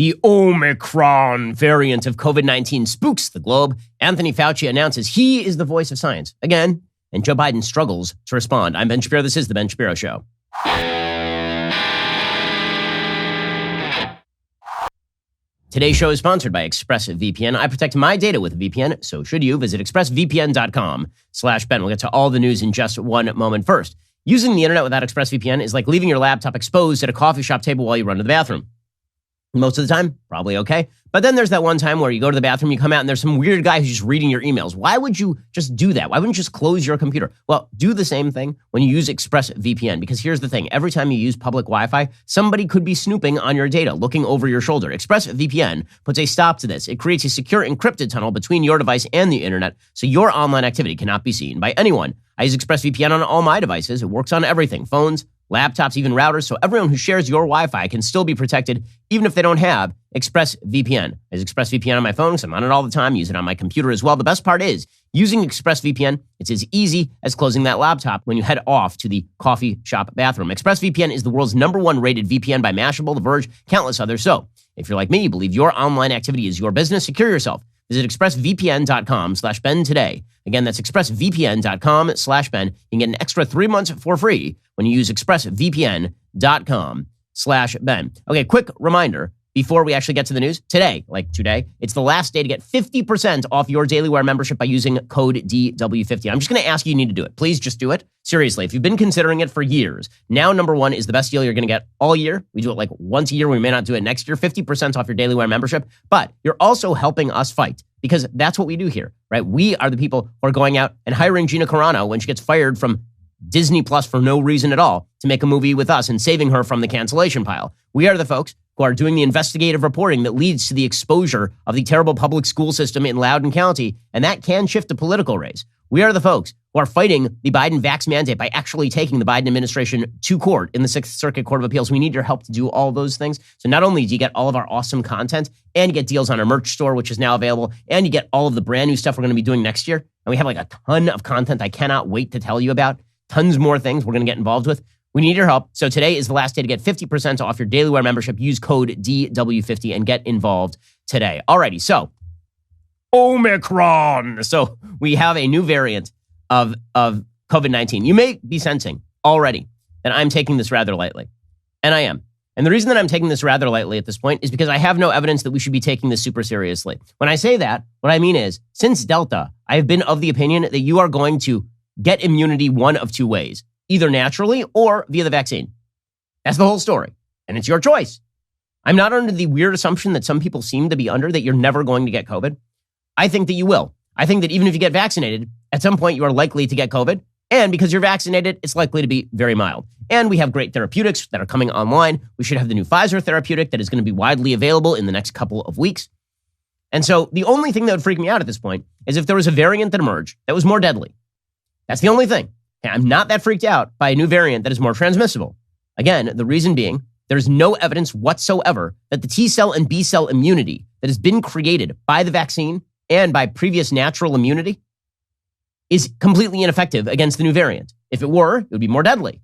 The Omicron variant of COVID-19 spooks the globe. Anthony Fauci announces he is the voice of science again, and Joe Biden struggles to respond. I'm Ben Shapiro. This is The Ben Shapiro Show. Today's show is sponsored by ExpressVPN. I protect my data with a VPN, so should you. Visit expressvpn.com/Ben. We'll get to all the news in just one moment. First, using the internet without ExpressVPN is like leaving your laptop exposed at a coffee shop table while you run to the bathroom. Most of the time, probably okay. But then there's that one time where you go to the bathroom, you come out, and there's some weird guy who's just reading your emails. Why would you just do that? Why wouldn't you just close your computer? Well, do the same thing when you use ExpressVPN, because here's the thing. Every time you use public Wi-Fi, somebody could be snooping on your data, looking over your shoulder. ExpressVPN puts a stop to this. It creates a secure encrypted tunnel between your device and the internet, so your online activity cannot be seen by anyone. I use ExpressVPN on all my devices. It works on everything, phones, laptops, even routers, so everyone who shares your Wi-Fi can still be protected, even if they don't have ExpressVPN. I use ExpressVPN on my phone because I'm on it all the time, use it on my computer as well. The best part is, using ExpressVPN, it's as easy as closing that laptop when you head off to the coffee shop bathroom. ExpressVPN is the world's #1 rated VPN by Mashable, The Verge, countless others. So, if you're like me, you believe your online activity is your business, secure yourself. Visit expressvpn.com/Ben today. Again, that's expressvpn.com/Ben. You can get an extra 3 months for free when you use expressvpn.com/Ben. Okay, quick reminder before we actually get to the news. Today, it's the last day to get 50% off your Daily Wire membership by using code DW50. I'm just going to ask you need to do it. Please just do it. Seriously, if you've been considering it for years, now #1 is the best deal you're going to get all year. We do it like once a year. We may not do it next year. 50% off your Daily Wire membership. But you're also helping us fight, because that's what we do here, right? We are the people who are going out and hiring Gina Carano when she gets fired from Disney Plus for no reason at all to make a movie with us and saving her from the cancellation pile. We are the folks who are doing the investigative reporting that leads to the exposure of the terrible public school system in Loudoun County, and that can shift a political race. We are the folks who are fighting the Biden vax mandate by actually taking the Biden administration to court in the 6th Circuit Court of Appeals. We need your help to do all those things. So not only do you get all of our awesome content, and you get deals on our merch store, which is now available, and you get all of the brand new stuff we're going to be doing next year. And we have like a ton of content I cannot wait to tell you about. Tons more things we're going to get involved with. We need your help. So today is the last day to get 50% off your Daily Wire membership. Use code DW50 and get involved today. Alrighty, so Omicron. So we have a new variant of COVID-19. You may be sensing already that I'm taking this rather lightly. And I am. And the reason that I'm taking this rather lightly at this point is because I have no evidence that we should be taking this super seriously. When I say that, what I mean is, since Delta, I have been of the opinion that you are going to get immunity one of two ways, either naturally or via the vaccine. That's the whole story. And it's your choice. I'm not under the weird assumption that some people seem to be under, that you're never going to get COVID. I think that you will. I think that even if you get vaccinated, at some point you are likely to get COVID. And because you're vaccinated, it's likely to be very mild. And we have great therapeutics that are coming online. We should have the new Pfizer therapeutic that is going to be widely available in the next couple of weeks. And so the only thing that would freak me out at this point is if there was a variant that emerged that was more deadly. That's the only thing. I'm not that freaked out by a new variant that is more transmissible. Again, the reason being, there's no evidence whatsoever that the T cell and B cell immunity that has been created by the vaccine and by previous natural immunity is completely ineffective against the new variant. If it were, it would be more deadly.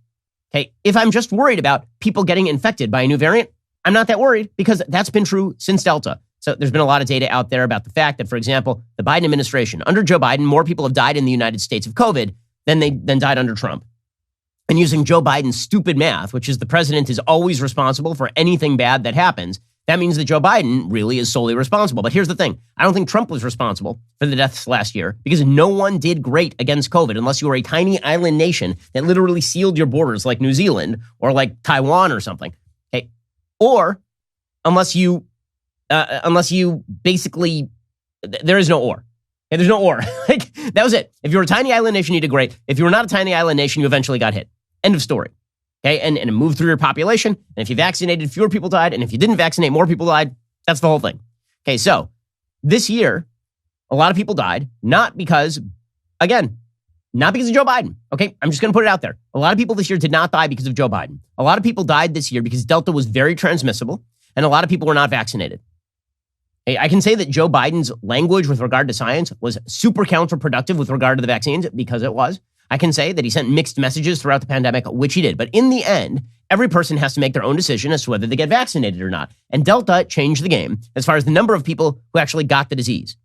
Okay, if I'm just worried about people getting infected by a new variant, I'm not that worried, because that's been true since Delta. So there's been a lot of data out there about the fact that, for example, the Biden administration, under Joe Biden, more people have died in the United States of COVID than died under Trump. And using Joe Biden's stupid math, which is the president is always responsible for anything bad that happens, that means that Joe Biden really is solely responsible. But here's the thing. I don't think Trump was responsible for the deaths last year, because no one did great against COVID unless you were a tiny island nation that literally sealed your borders like New Zealand or like Taiwan or something. Okay? Or unless you basically, there is no or. Okay, there's no or. Like, that was it. If you were a tiny island nation, you did great. If you were not a tiny island nation, you eventually got hit. End of story. Okay, and it moved through your population. And if you vaccinated, fewer people died. And if you didn't vaccinate, more people died. That's the whole thing. Okay, so this year, a lot of people died, not because of Joe Biden. Okay, I'm just going to put it out there. A lot of people this year did not die because of Joe Biden. A lot of people died this year because Delta was very transmissible, and a lot of people were not vaccinated. I can say that Joe Biden's language with regard to science was super counterproductive with regard to the vaccines, because it was. I can say that he sent mixed messages throughout the pandemic, which he did. But in the end, every person has to make their own decision as to whether they get vaccinated or not. And Delta changed the game as far as the number of people who actually got the disease.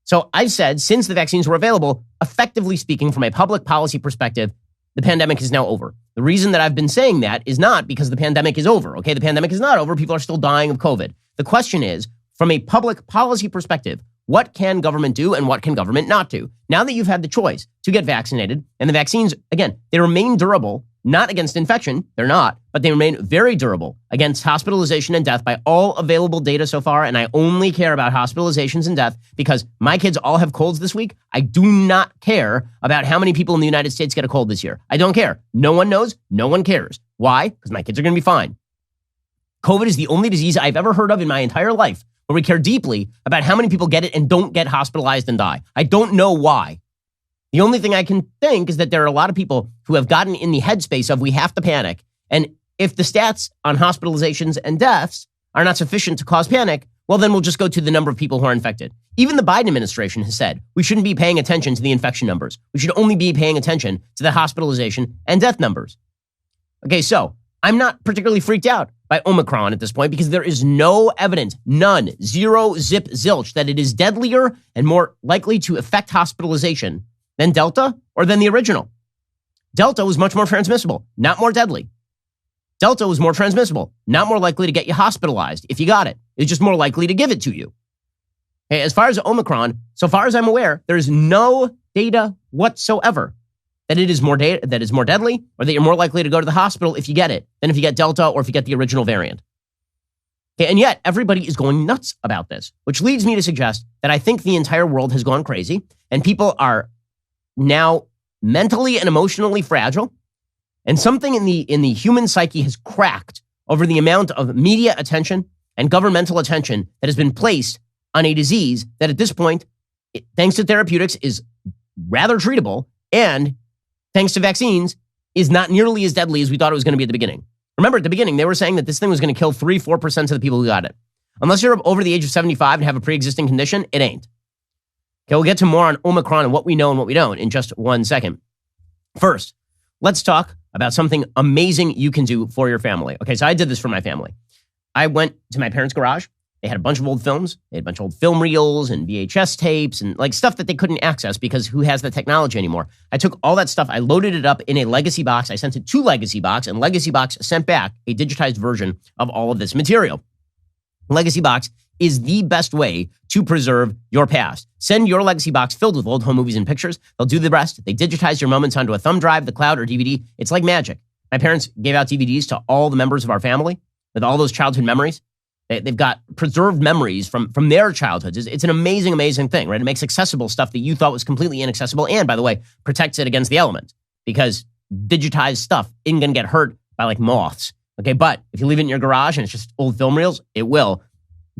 So I've said, since the vaccines were available, effectively speaking, from a public policy perspective, the pandemic is now over. The reason that I've been saying that is not because the pandemic is over. Okay, the pandemic is not over. People are still dying of COVID. The question is, from a public policy perspective, what can government do and what can government not do? Now that you've had the choice to get vaccinated, and the vaccines, again, they remain durable, not against infection, they're not, but they remain very durable against hospitalization and death by all available data so far, and I only care about hospitalizations and death because my kids all have colds this week. I do not care about how many people in the United States get a cold this year. I don't care. No one knows. No one cares. Why? Because my kids are going to be fine. COVID is the only disease I've ever heard of in my entire life where we care deeply about how many people get it and don't get hospitalized and die. I don't know why. The only thing I can think is that there are a lot of people who have gotten in the headspace of we have to panic. And if the stats on hospitalizations and deaths are not sufficient to cause panic, well, then we'll just go to the number of people who are infected. Even the Biden administration has said we shouldn't be paying attention to the infection numbers. We should only be paying attention to the hospitalization and death numbers. Okay, so I'm not particularly freaked out by Omicron at this point because there is no evidence, none, zero, zip, zilch, that it is deadlier and more likely to affect hospitalization than Delta or than the original. Delta was much more transmissible, not more deadly. Delta was more transmissible, not more likely to get you hospitalized if you got it. It was just more likely to give it to you. Okay, as far as Omicron, so far as I'm aware, there is no data whatsoever that it is more that is more deadly or that you're more likely to go to the hospital if you get it than if you get Delta or if you get the original variant. Okay, and yet everybody is going nuts about this, which leads me to suggest that I think the entire world has gone crazy and people are now mentally and emotionally fragile, and something in the human psyche has cracked over the amount of media attention and governmental attention that has been placed on a disease that at this point, thanks to therapeutics, is rather treatable, and thanks to vaccines, is not nearly as deadly as we thought it was going to be at the beginning. Remember, at the beginning, they were saying that this thing was going to kill 3-4% of the people who got it. Unless you're over the age of 75 and have a pre-existing condition, it ain't. Okay, we'll get to more on Omicron and what we know and what we don't in just 1 second. First, let's talk about something amazing you can do for your family. Okay, so I did this for my family. I went to my parents' garage. They had a bunch of old films. They had a bunch of old film reels and VHS tapes and like stuff that they couldn't access because who has the technology anymore? I took all that stuff. I loaded it up in a Legacy box. I sent it to Legacy Box, and Legacy Box sent back a digitized version of all of this material. Legacy Box is the best way to preserve your past. Send your Legacy Box filled with old home movies and pictures. They'll do the rest. They digitize your moments onto a thumb drive, the cloud, or DVD. It's like magic. My parents gave out DVDs to all the members of our family with all those childhood memories. They've got preserved memories from their childhoods. It's an amazing, amazing thing, right? It makes accessible stuff that you thought was completely inaccessible and, by the way, protects it against the elements because digitized stuff isn't going to get hurt by like moths. Okay, but if you leave it in your garage and it's just old film reels, it will.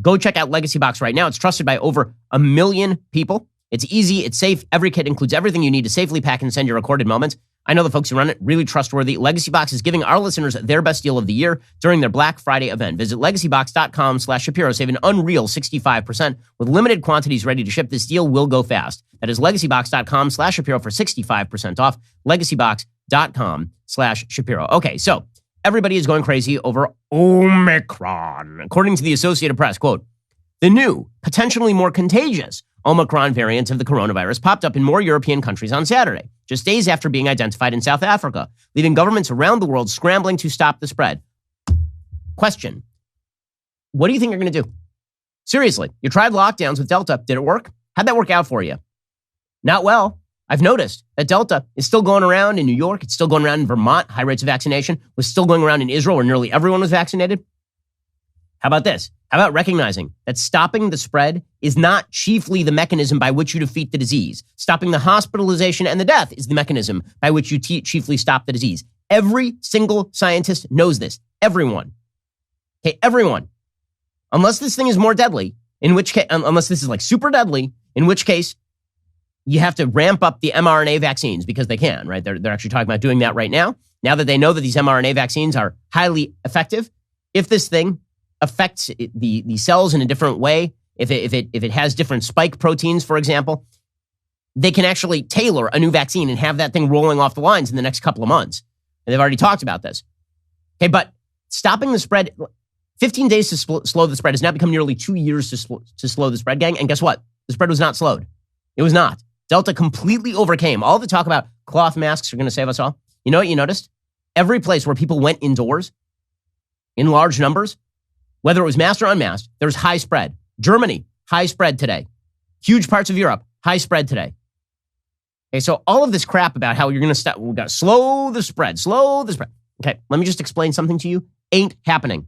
Go check out Legacy Box right now. It's trusted by over 1 million people. It's easy. It's safe. Every kit includes everything you need to safely pack and send your recorded moments. I know the folks who run it, really trustworthy. Legacy Box is giving our listeners their best deal of the year during their Black Friday event. Visit legacybox.com/Shapiro. Save an unreal 65%. With limited quantities ready to ship, this deal will go fast. That is legacybox.com/Shapiro for 65% off. Legacybox.com/Shapiro. Okay, so everybody is going crazy over Omicron. According to the Associated Press, quote, the new, potentially more contagious Omicron variant of the coronavirus popped up in more European countries on Saturday, just days after being identified in South Africa, leaving governments around the world scrambling to stop the spread. Question. What do you think you're going to do? Seriously, you tried lockdowns with Delta. Did it work? How'd that work out for you? Not well. I've noticed that Delta is still going around in New York. It's still going around in Vermont. High rates of vaccination. Was still going around in Israel where nearly everyone was vaccinated. How about this? How about recognizing that stopping the spread is not chiefly the mechanism by which you defeat the disease? Stopping the hospitalization and the death is the mechanism by which you chiefly stop the disease. Every single scientist knows this. Everyone. Okay, everyone. Unless this thing is more deadly, in which case, unless this is like super deadly, in which case you have to ramp up the mRNA vaccines because they can, right? They're actually talking about doing that right now. Now that they know that these mRNA vaccines are highly effective, if this thing affects the cells in a different way, if it has different spike proteins, for example, they can actually tailor a new vaccine and have that thing rolling off the lines in the next couple of months. And they've already talked about this. Okay, but stopping the spread, 15 days to slow the spread has now become nearly 2 years to slow the spread, gang. And guess what? The spread was not slowed. It was not. Delta completely overcame. All the talk about cloth masks are going to save us all. You know what you noticed? Every place where people went indoors in large numbers, whether it was masked or unmasked, there was high spread. Germany, high spread today. Huge parts of Europe, high spread today. Okay, so all of this crap about how you're going to stop, we've got to slow the spread. Okay, let me just explain something to you. Ain't happening.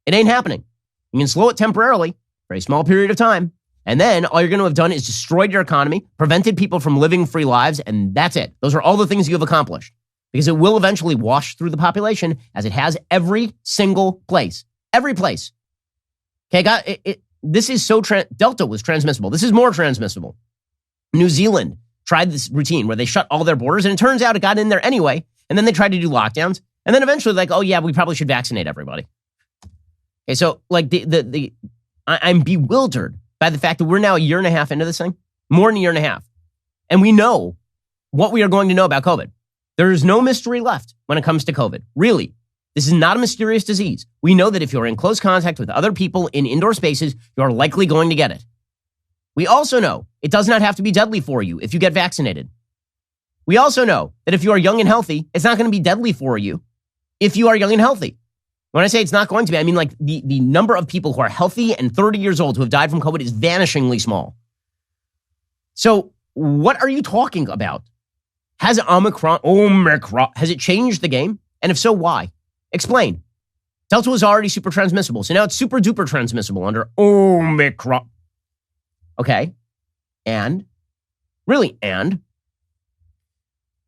It ain't happening. You can slow it temporarily for a small period of time. And then all you're going to have done is destroyed your economy, prevented people from living free lives, and that's it. Those are all the things you have accomplished. Because it will eventually wash through the population as it has every single place. Every place. Okay, this is so, Delta was transmissible. This is more transmissible. New Zealand tried this routine where they shut all their borders, and it turns out it got in there anyway, and then they tried to do lockdowns, and then eventually like, oh yeah, we probably should vaccinate everybody. Okay, so like I'm bewildered by the fact that we're now a year and a half into this thing, more than a year and a half, and we know what we are going to know about COVID. There is no mystery left when it comes to COVID. Really, this is not a mysterious disease. We know that if you're in close contact with other people in indoor spaces, you are likely going to get it. We also know it does not have to be deadly for you if you get vaccinated. We also know that if you are young and healthy, it's not going to be deadly for you if you are young and healthy. When I say it's not going to be, I mean like the number of people who are healthy and 30 years old who have died from COVID is vanishingly small. So what are you talking about? Has Omicron, has it changed the game? And if so, why? Explain. Delta was already super transmissible, so now it's super duper transmissible under Omicron. Okay. And? Really, and?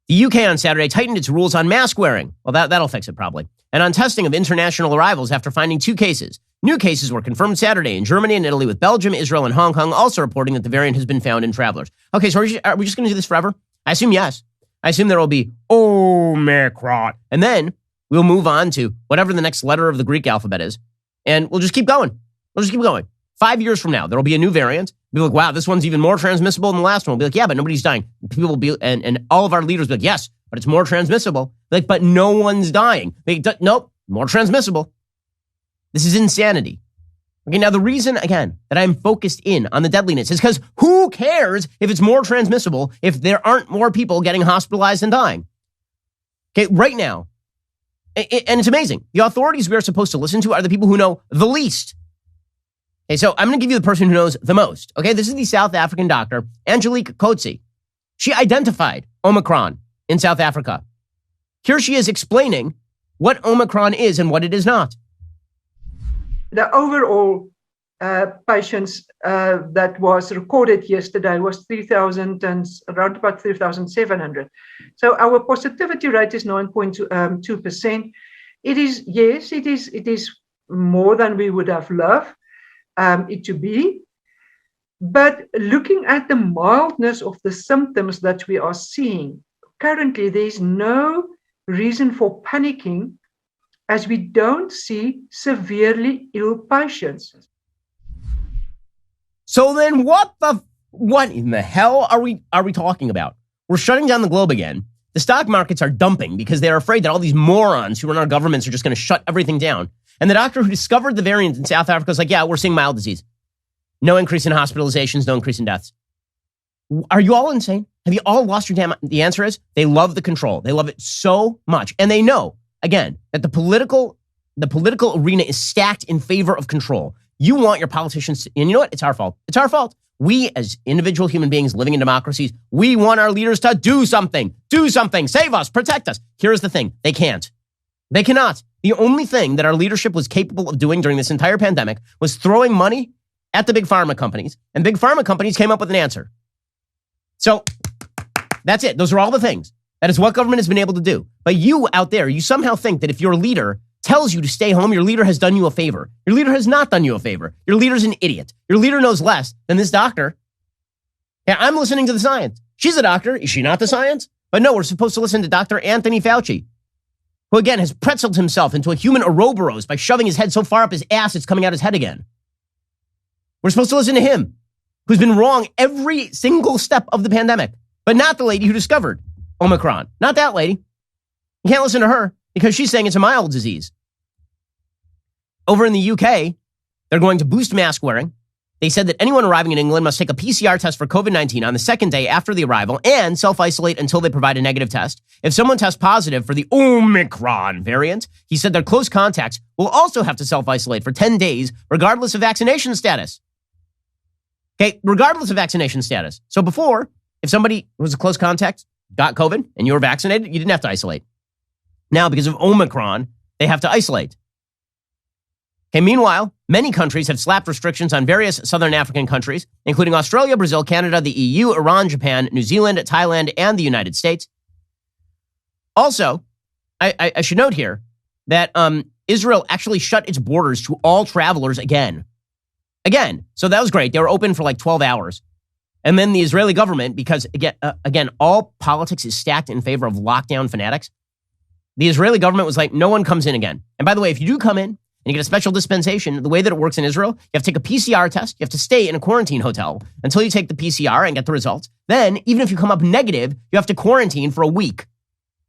The UK on Saturday tightened its rules on mask wearing. Well, that'll fix it probably. And on testing of international arrivals after finding 2 cases. New cases were confirmed Saturday in Germany and Italy, with Belgium, Israel, and Hong Kong also reporting that the variant has been found in travelers. Okay, so are we just going to do this forever? I assume yes. I assume there will be Omicron. And then we'll move on to whatever the next letter of the Greek alphabet is. And we'll just keep going. 5 years from now, there will be a new variant. We'll be like, wow, this one's even more transmissible than the last one. We'll be like, yeah, but nobody's dying. People will be, and all of our leaders will be like, yes, but it's more transmissible. Like, but no one's dying. Nope, more transmissible. This is insanity. Okay, now the reason, again, that I'm focused in on the deadliness is because who cares if it's more transmissible if there aren't more people getting hospitalized and dying? Okay, right now, and it's amazing. The authorities we are supposed to listen to are the people who know the least. Okay, so I'm going to give you the person who knows the most. Okay, this is the South African doctor, Angelique Coetzee. She identified Omicron in South Africa. Here she is explaining what Omicron is and what it is not. The overall patients that was recorded yesterday was 3,000 and around about 3,700. So our positivity rate is 9.2%. It is more than we would have loved it to be. But looking at the mildness of the symptoms that we are seeing, currently there's no reason for panicking, as we don't see severely ill patients. So then what in the hell are we talking about? We're shutting down the globe again. The stock markets are dumping because they're afraid that all these morons who run our governments are just going to shut everything down. And the doctor who discovered the variant in South Africa is like, yeah, we're seeing mild disease. No increase in hospitalizations, no increase in deaths. Are you all insane? Have you all lost your damn? The answer is they love the control. They love it so much. And they know, again, that the political arena is stacked in favor of control. You want your politicians to, and you know what? It's our fault. It's our fault. We, as individual human beings living in democracies, we want our leaders to do something. Do something. Save us. Protect us. Here's the thing. They can't. They cannot. The only thing that our leadership was capable of doing during this entire pandemic was throwing money at the big pharma companies, and big pharma companies came up with an answer. So that's it. Those are all the things. That is what government has been able to do. But you out there, you somehow think that if your leader tells you to stay home, your leader has done you a favor. Your leader has not done you a favor. Your leader's an idiot. Your leader knows less than this doctor. Yeah, I'm listening to the science. She's a doctor. Is she not the science? But no, we're supposed to listen to Dr. Anthony Fauci, who again has pretzeled himself into a human Ouroboros by shoving his head so far up his ass it's coming out his head again. We're supposed to listen to him, who's been wrong every single step of the pandemic. but not the lady who discovered Omicron. Not that lady. You can't listen to her because she's saying it's a mild disease. Over in the UK, they're going to boost mask wearing. They said that anyone arriving in England must take a PCR test for COVID-19 on the second day after the arrival and self-isolate until they provide a negative test. If someone tests positive for the Omicron variant, he said their close contacts will also have to self-isolate for 10 days, regardless of vaccination status. Okay, regardless of vaccination status. So before, if somebody was a close contact, got COVID, and you were vaccinated, you didn't have to isolate. Now, because of Omicron, they have to isolate. Okay, meanwhile, many countries have slapped restrictions on various southern African countries, including Australia, Brazil, Canada, the EU, Iran, Japan, New Zealand, Thailand, and the United States. Also, I should note here that Israel actually shut its borders to all travelers again. So that was great. They were open for like 12 hours. And then the Israeli government, because again, all politics is stacked in favor of lockdown fanatics. The Israeli government was like, no one comes in again. And by the way, if you do come in, and you get a special dispensation, the way that it works in Israel, you have to take a PCR test. You have to stay in a quarantine hotel until you take the PCR and get the results. Then, even if you come up negative, you have to quarantine for a week,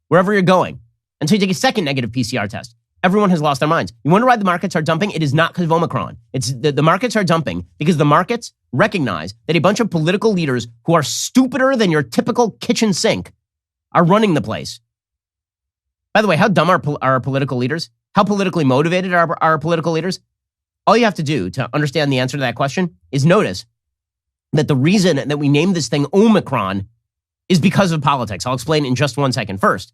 wherever you're going, until you take a second negative PCR test. Everyone has lost their minds. You wonder why the markets are dumping? It is not because of Omicron. It's the markets are dumping because the markets recognize that a bunch of political leaders who are stupider than your typical kitchen sink are running the place. By the way, how dumb are our political leaders? How politically motivated are our political leaders? All you have to do to understand the answer to that question is notice that the reason that we named this thing Omicron is because of politics. I'll explain in just 1 second. First,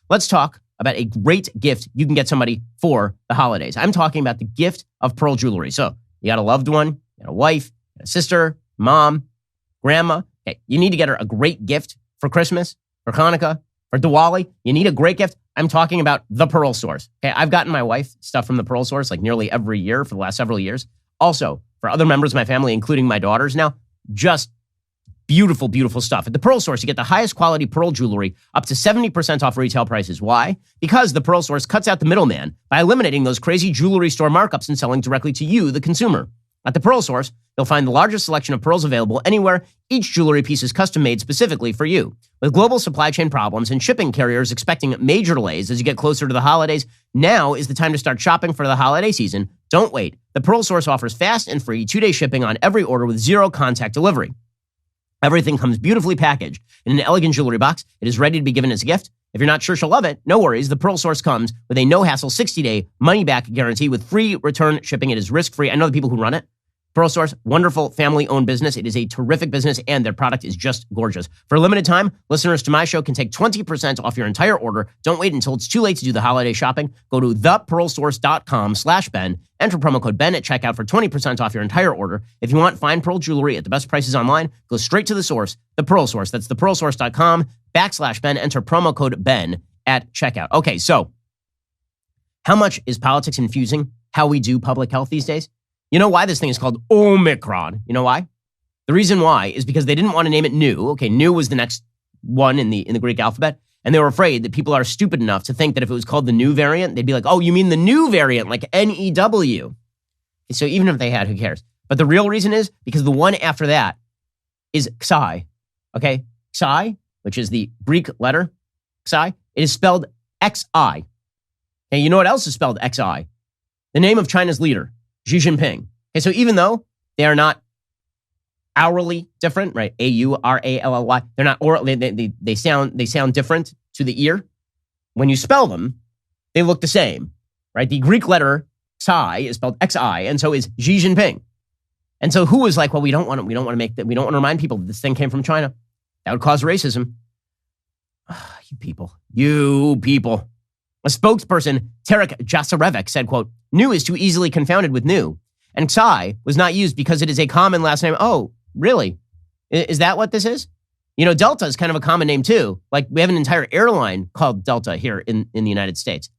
let's talk about a great gift you can get somebody for the holidays. I'm talking about the gift of pearl jewelry. So you got a loved one, you got a wife, you got a sister, mom, grandma. Okay, you need to get her a great gift for Christmas, for Hanukkah, for Diwali. You need a great gift. I'm talking about the Pearl Source. Okay, I've gotten my wife stuff from the Pearl Source like nearly every year for the last several years. Also, for other members of my family, including my daughters now, just beautiful, beautiful stuff. At the Pearl Source, you get the highest quality pearl jewelry up to 70% off retail prices. Why? Because the Pearl Source cuts out the middleman by eliminating those crazy jewelry store markups and selling directly to you, the consumer. At the Pearl Source, you'll find the largest selection of pearls available anywhere. Each jewelry piece is custom made specifically for you. With global supply chain problems and shipping carriers expecting major delays as you get closer to the holidays, now is the time to start shopping for the holiday season. Don't wait. The Pearl Source offers fast and free 2-day shipping on every order with zero contact delivery. Everything comes beautifully packaged in an elegant jewelry box. It is ready to be given as a gift. If you're not sure she'll love it, no worries. The Pearl Source comes with a no-hassle 60-day money-back guarantee with free return shipping. It is risk-free. I know the people who run it. Pearl Source, wonderful family-owned business. It is a terrific business, and their product is just gorgeous. For a limited time, listeners to my show can take 20% off your entire order. Don't wait until it's too late to do the holiday shopping. Go to thepearlsource.com/Ben. Enter promo code Ben at checkout for 20% off your entire order. If you want fine pearl jewelry at the best prices online, go straight to the source, the Pearl Source. That's thepearlsource.com/Ben. Enter promo code Ben at checkout. Okay, so how much is politics infusing how we do public health these days? You know why this thing is called Omicron? You know why? The reason why is because they didn't want to name it Nu. Okay, Nu was the next one in the Greek alphabet, and they were afraid that people are stupid enough to think that if it was called the Nu variant, they'd be like, "Oh, you mean the new variant, like NEW?" So even if they had, who cares? But the real reason is because the one after that is Xi. Okay, Xi, which is the Greek letter Xi, it is spelled XI. And you know what else is spelled XI? The name of China's leader, Xi Jinping. Okay, so even though they are not hourly different, right? AURALLY, they're not oral. They sound different to the ear. When you spell them, they look the same, right? The Greek letter Xi is spelled XI, and so is Xi Jinping. And so who was like, well, we don't want to make that. We don't want to remind people that this thing came from China. That would cause racism. You people. A spokesperson, Tarek Jasarevic, said, quote, "Nu is too easily confounded with new. And Xi was not used because it is a common last name." Oh, really? Is that what this is? You know, Delta is kind of a common name too. Like we have an entire airline called Delta here in the United States.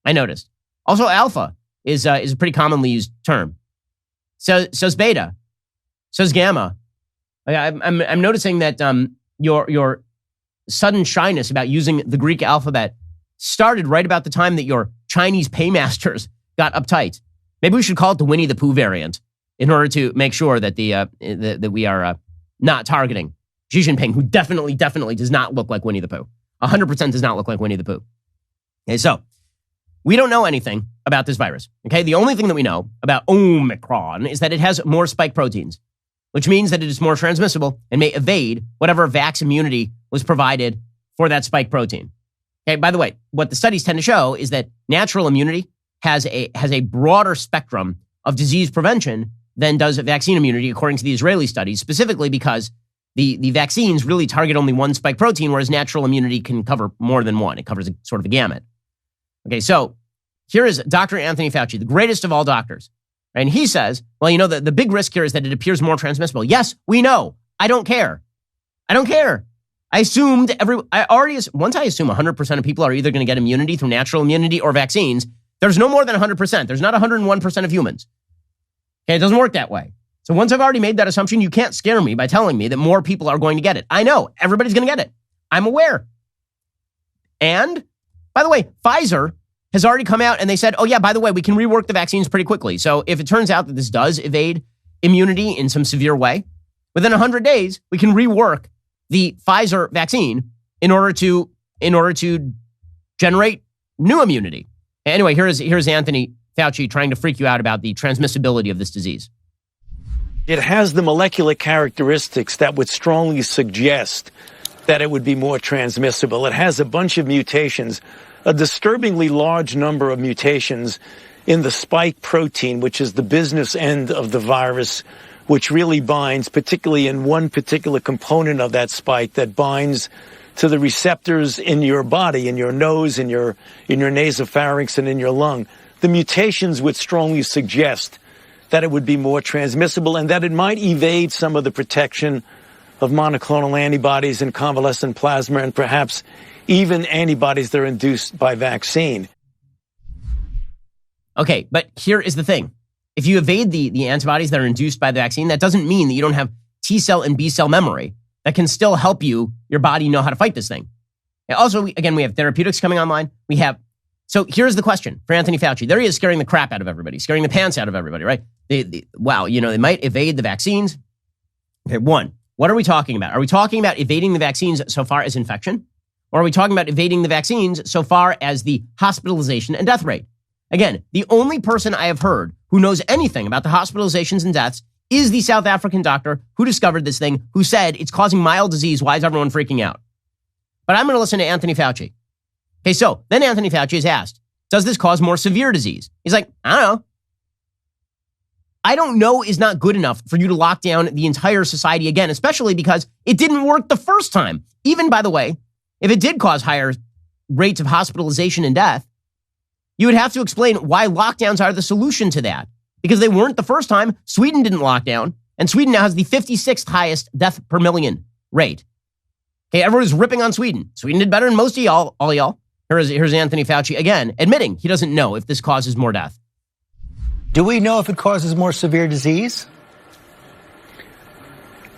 I noticed. Also, Alpha is a pretty commonly used term. So's Beta. So's Gamma. I'm noticing that your sudden shyness about using the Greek alphabet started right about the time that your Chinese paymasters got uptight. Maybe we should call it the Winnie the Pooh variant in order to make sure that that we are not targeting Xi Jinping, who definitely does not look like Winnie the Pooh. 100% does not look like Winnie the Pooh. Okay, so we don't know anything about this virus. Okay, the only thing that we know about Omicron is that it has more spike proteins, which means that it is more transmissible and may evade whatever vax immunity was provided for that spike protein. Okay, by the way, what the studies tend to show is that natural immunity has a broader spectrum of disease prevention than does vaccine immunity, according to the Israeli studies, specifically because the vaccines really target only one spike protein, whereas natural immunity can cover more than one. It covers sort of a gamut. Okay, so here is Dr. Anthony Fauci, the greatest of all doctors. And he says, well, you know, the big risk here is that it appears more transmissible. Yes, we know. I don't care. I assumed once I assume 100% of people are either going to get immunity through natural immunity or vaccines, there's no more than 100%. There's not 101% of humans. Okay, it doesn't work that way. So once I've already made that assumption, you can't scare me by telling me that more people are going to get it. I know everybody's going to get it. I'm aware. And by the way, Pfizer has already come out and they said, oh yeah, by the way, we can rework the vaccines pretty quickly. So if it turns out that this does evade immunity in some severe way, within 100 days, we can rework the Pfizer vaccine in order to generate new immunity. Anyway, here's Anthony Fauci trying to freak you out about the transmissibility of this disease. It has the molecular characteristics that would strongly suggest that it would be more transmissible. It has a bunch of mutations, a disturbingly large number of mutations in the spike protein, which is the business end of the virus, which really binds, particularly in one particular component of that spike that binds to the receptors in your body, in your nose, in your nasopharynx, and in your lung. The mutations would strongly suggest that it would be more transmissible and that it might evade some of the protection of monoclonal antibodies and convalescent plasma and perhaps even antibodies that are induced by vaccine. Okay, but here is the thing. If you evade the antibodies that are induced by the vaccine, that doesn't mean that you don't have T cell and B cell memory that can still help your body know how to fight this thing. And also, we have therapeutics coming online. So here's the question for Anthony Fauci. There he is scaring the crap out of everybody, scaring the pants out of everybody, right? They might evade the vaccines. Okay, one, what are we talking about? Are we talking about evading the vaccines so far as infection? Or are we talking about evading the vaccines so far as the hospitalization and death rate? Again, the only person I have heard who knows anything about the hospitalizations and deaths is the South African doctor who discovered this thing, who said it's causing mild disease. Why is everyone freaking out? But I'm going to listen to Anthony Fauci. Okay, so then Anthony Fauci is asked, does this cause more severe disease? He's like, I don't know. I don't know is not good enough for you to lock down the entire society again, especially because it didn't work the first time. Even, by the way, if it did cause higher rates of hospitalization and death, you would have to explain why lockdowns are the solution to that. Because they weren't the first time. Sweden didn't lock down, and Sweden now has the 56th highest death per million rate. Okay, everyone's ripping on Sweden. Sweden did better than most of y'all, all y'all. Here's Anthony Fauci again, admitting he doesn't know if this causes more death. Do we know if it causes more severe disease?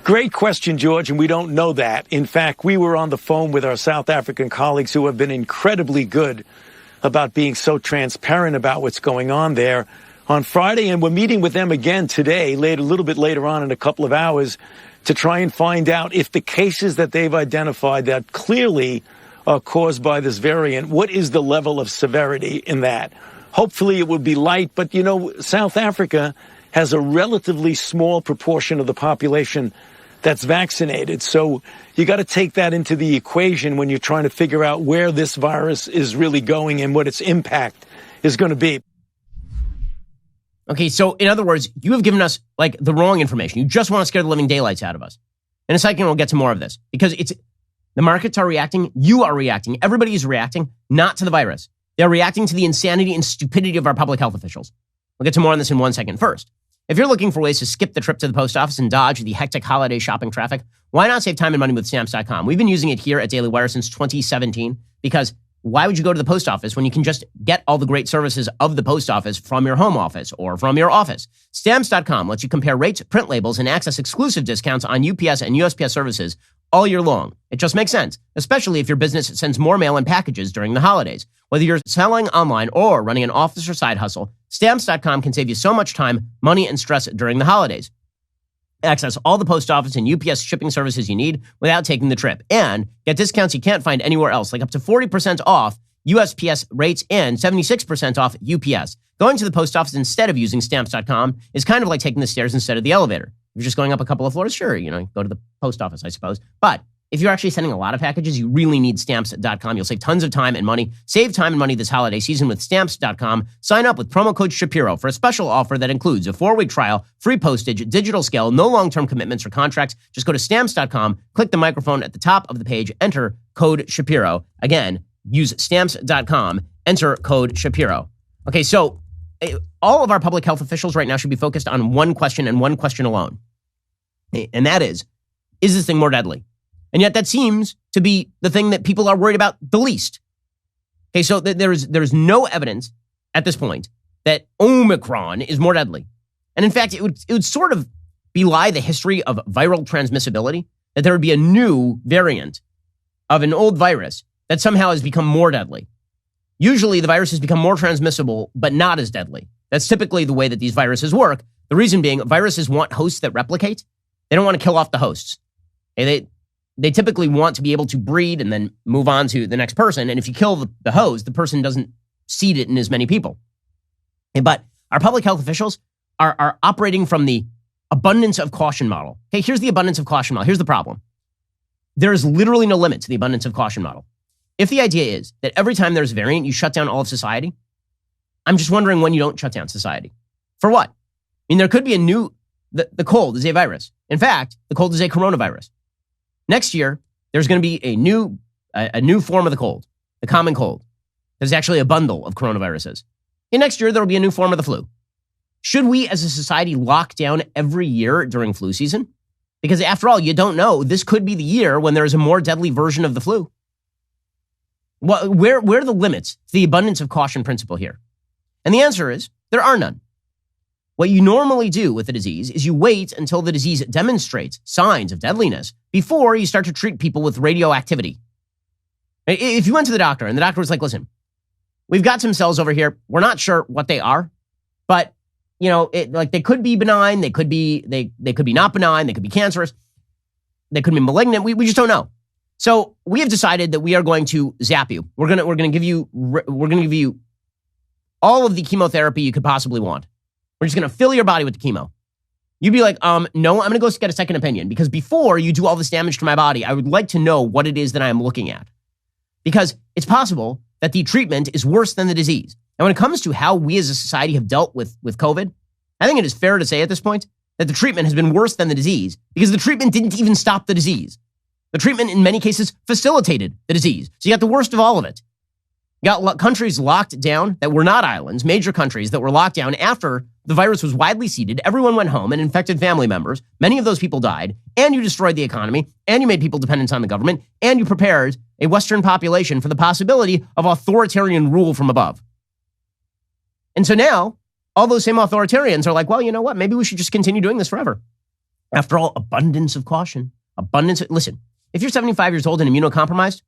Great question, George, and we don't know that. In fact, we were on the phone with our South African colleagues who have been incredibly good about being so transparent about what's going on there on Friday, and we're meeting with them again today, a little bit later on in a couple of hours, to try and find out if the cases that they've identified that clearly are caused by this variant, what is the level of severity in that? Hopefully it will be light, but South Africa has a relatively small proportion of the population that's vaccinated. So you got to take that into the equation when you're trying to figure out where this virus is really going and what its impact is going to be. Okay, so in other words, you have given us the wrong information. You just want to scare the living daylights out of us. In a second, we'll get to more of this because the markets are reacting. You are reacting. Everybody is reacting, not to the virus. They're reacting to the insanity and stupidity of our public health officials. We'll get to more on this in 1 second. First, if you're looking for ways to skip the trip to the post office and dodge the hectic holiday shopping traffic, why not save time and money with Stamps.com? We've been using it here at Daily Wire since 2017 because why would you go to the post office when you can just get all the great services of the post office from your home office or from your office? Stamps.com lets you compare rates, print labels, and access exclusive discounts on UPS and USPS services all year long. It just makes sense, especially if your business sends more mail and packages during the holidays. Whether you're selling online or running an office or side hustle, Stamps.com can save you so much time, money, and stress during the holidays. Access all the post office and UPS shipping services you need without taking the trip. And get discounts you can't find anywhere else, like up to 40% off USPS rates and 76% off UPS. Going to the post office instead of using Stamps.com is kind of like taking the stairs instead of the elevator. If you're just going up a couple of floors, sure, go to the post office, I suppose. But if you're actually sending a lot of packages, you really need Stamps.com. You'll save tons of time and money. Save time and money this holiday season with Stamps.com. Sign up with promo code Shapiro for a special offer that includes a 4-week trial, free postage, digital scale, no long-term commitments or contracts. Just go to Stamps.com, click the microphone at the top of the page, enter code Shapiro. Again, use Stamps.com, enter code Shapiro. Okay, so all of our public health officials right now should be focused on one question and one question alone. And that is this thing more deadly? And yet that seems to be the thing that people are worried about the least. Okay, so there's no evidence at this point that Omicron is more deadly. And in fact, it would sort of belie the history of viral transmissibility, that there would be a new variant of an old virus that somehow has become more deadly. Usually the virus has become more transmissible, but not as deadly. That's typically the way that these viruses work. The reason being, viruses want hosts that replicate. They don't want to kill off the hosts. Okay, they typically want to be able to breed and then move on to the next person. And if you kill the host, the person doesn't seed it in as many people. But our public health officials are operating from the abundance of caution model. Okay, here's the abundance of caution model. Here's the problem. There is literally no limit to the abundance of caution model. If the idea is that every time there's a variant, you shut down all of society, I'm just wondering when you don't shut down society. For what? I mean, there could be the cold is a virus. In fact, the cold is a coronavirus. Next year, there's going to be a new form of the cold, the common cold. There's actually a bundle of coronaviruses. And next year, there will be a new form of the flu. Should we as a society lock down every year during flu season? Because after all, you don't know. This could be the year when there is a more deadly version of the flu. Where are the limits to the abundance of caution principle here? And the answer is there are none. What you normally do with a disease is you wait until the disease demonstrates signs of deadliness before you start to treat people with radioactivity. If you went to the doctor and the doctor was like, listen, we've got some cells over here. We're not sure what they are, but they could be benign. They could be not benign. They could be cancerous. They could be malignant. We just don't know. So we have decided that we are going to zap you. We're going to give you all of the chemotherapy you could possibly want. We're just going to fill your body with the chemo. You'd be like, no, I'm going to go get a second opinion because before you do all this damage to my body, I would like to know what it is that I am looking at. Because it's possible that the treatment is worse than the disease. And when it comes to how we as a society have dealt with COVID, I think it is fair to say at this point that the treatment has been worse than the disease because the treatment didn't even stop the disease. The treatment in many cases facilitated the disease. So you got the worst of all of it. You got countries locked down that were not islands, major countries that were locked down after the virus was widely seeded. Everyone went home and infected family members. Many of those people died, and you destroyed the economy, and you made people dependent on the government, and you prepared a Western population for the possibility of authoritarian rule from above. And so now, all those same authoritarians are like, well, you know what? Maybe we should just continue doing this forever. After all, abundance of caution. Listen, if you're 75 years old and immunocompromised,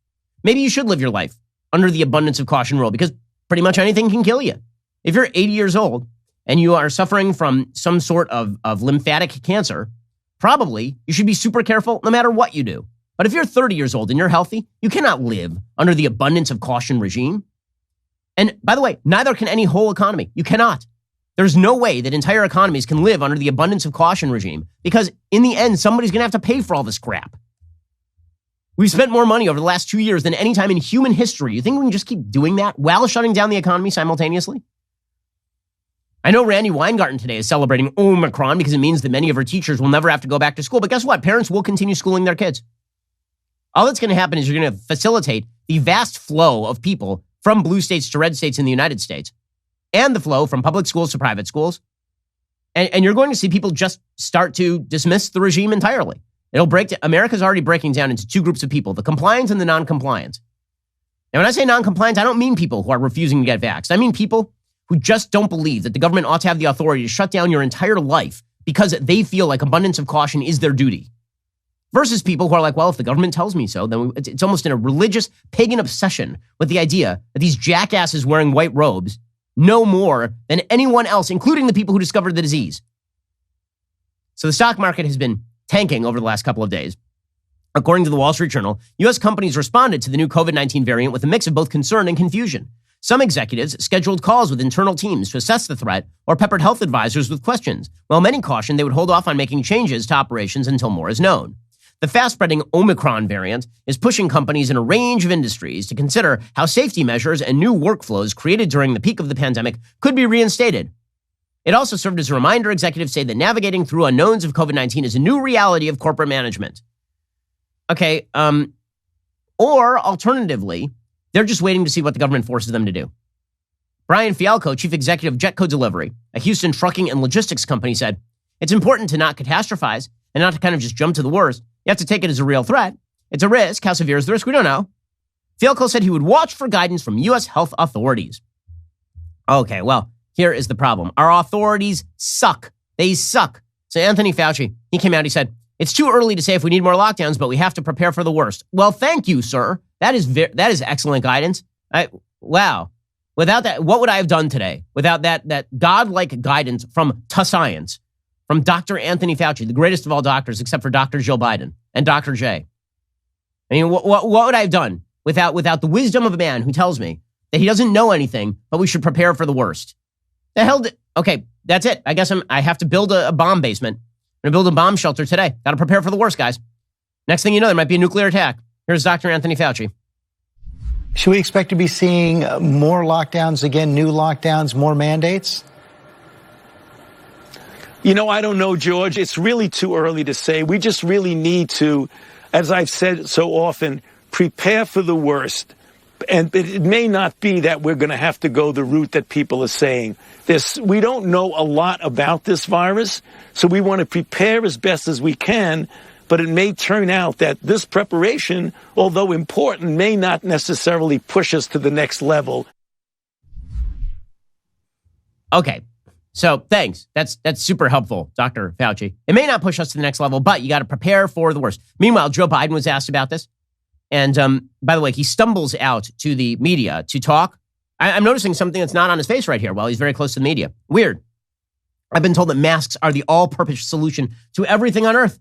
maybe you should live your life under the abundance of caution rule because pretty much anything can kill you. If you're 80 years old and you are suffering from some sort of lymphatic cancer, probably you should be super careful no matter what you do. But if you're 30 years old and you're healthy, you cannot live under the abundance of caution regime. And by the way, neither can any whole economy. You cannot. There's no way that entire economies can live under the abundance of caution regime because in the end, somebody's going to have to pay for all this crap. We've spent more money over the last 2 years than any time in human history. You think we can just keep doing that while shutting down the economy simultaneously? I know Randy Weingarten today is celebrating Omicron because it means that many of her teachers will never have to go back to school. But guess what? Parents will continue schooling their kids. All that's going to happen is you're going to facilitate the vast flow of people from blue states to red states in the United States and the flow from public schools to private schools. And you're going to see people just start to dismiss the regime entirely. America's already breaking down into two groups of people, the compliant and the non-compliant. Now, when I say non-compliant, I don't mean people who are refusing to get vaxxed. I mean people who just don't believe that the government ought to have the authority to shut down your entire life because they feel like abundance of caution is their duty. Versus people who are like, well, if the government tells me so, then it's almost in a religious pagan obsession with the idea that these jackasses wearing white robes know more than anyone else, including the people who discovered the disease. So the stock market has been tanking over the last couple of days. According to the Wall Street Journal, U.S. companies responded to the new COVID-19 variant with a mix of both concern and confusion. Some executives scheduled calls with internal teams to assess the threat or peppered health advisors with questions, while many cautioned they would hold off on making changes to operations until more is known. The fast-spreading Omicron variant is pushing companies in a range of industries to consider how safety measures and new workflows created during the peak of the pandemic could be reinstated. It also served as a reminder. Executives say that navigating through unknowns of COVID-19 is a new reality of corporate management. Okay, or alternatively, they're just waiting to see what the government forces them to do. Brian Fialco, chief executive of Jetco Delivery, a Houston trucking and logistics company, said, "It's important to not catastrophize and not to kind of just jump to the worst. You have to take it as a real threat. It's a risk. How severe is the risk? We don't know." Fialco said he would watch for guidance from U.S. health authorities. Okay, well, here is the problem. Our authorities suck. They suck. So Anthony Fauci, he came out, he said, "It's too early to say if we need more lockdowns, but we have to prepare for the worst." Well, thank you, sir. That is excellent guidance. Wow. Without that, what would I have done today? Without that godlike guidance from science, from Dr. Anthony Fauci, the greatest of all doctors, except for Dr. Jill Biden and Dr. J. I mean, what would I have done without the wisdom of a man who tells me that he doesn't know anything, but we should prepare for the worst? The hell? Okay, that's it. I guess I have to build a bomb basement. I'm going to build a bomb shelter today. Got to prepare for the worst, guys. Next thing you know, there might be a nuclear attack. Here's Dr. Anthony Fauci. Should we expect to be seeing more lockdowns again, new lockdowns, more mandates? You know, I don't know, George. It's really too early to say. We just really need to, as I've said so often, prepare for the worst. And it may not be that we're going to have to go the route that people are saying. We don't know a lot about this virus, so we want to prepare as best as we can. But it may turn out that this preparation, although important, may not necessarily push us to the next level. Okay, so thanks. That's super helpful, Dr. Fauci. It may not push us to the next level, but you got to prepare for the worst. Meanwhile, Joe Biden was asked about this. And by the way, he stumbles out to the media to talk. I'm noticing something that's not on his face right here while he's very close to the media. Weird. I've been told that masks are the all-purpose solution to everything on Earth.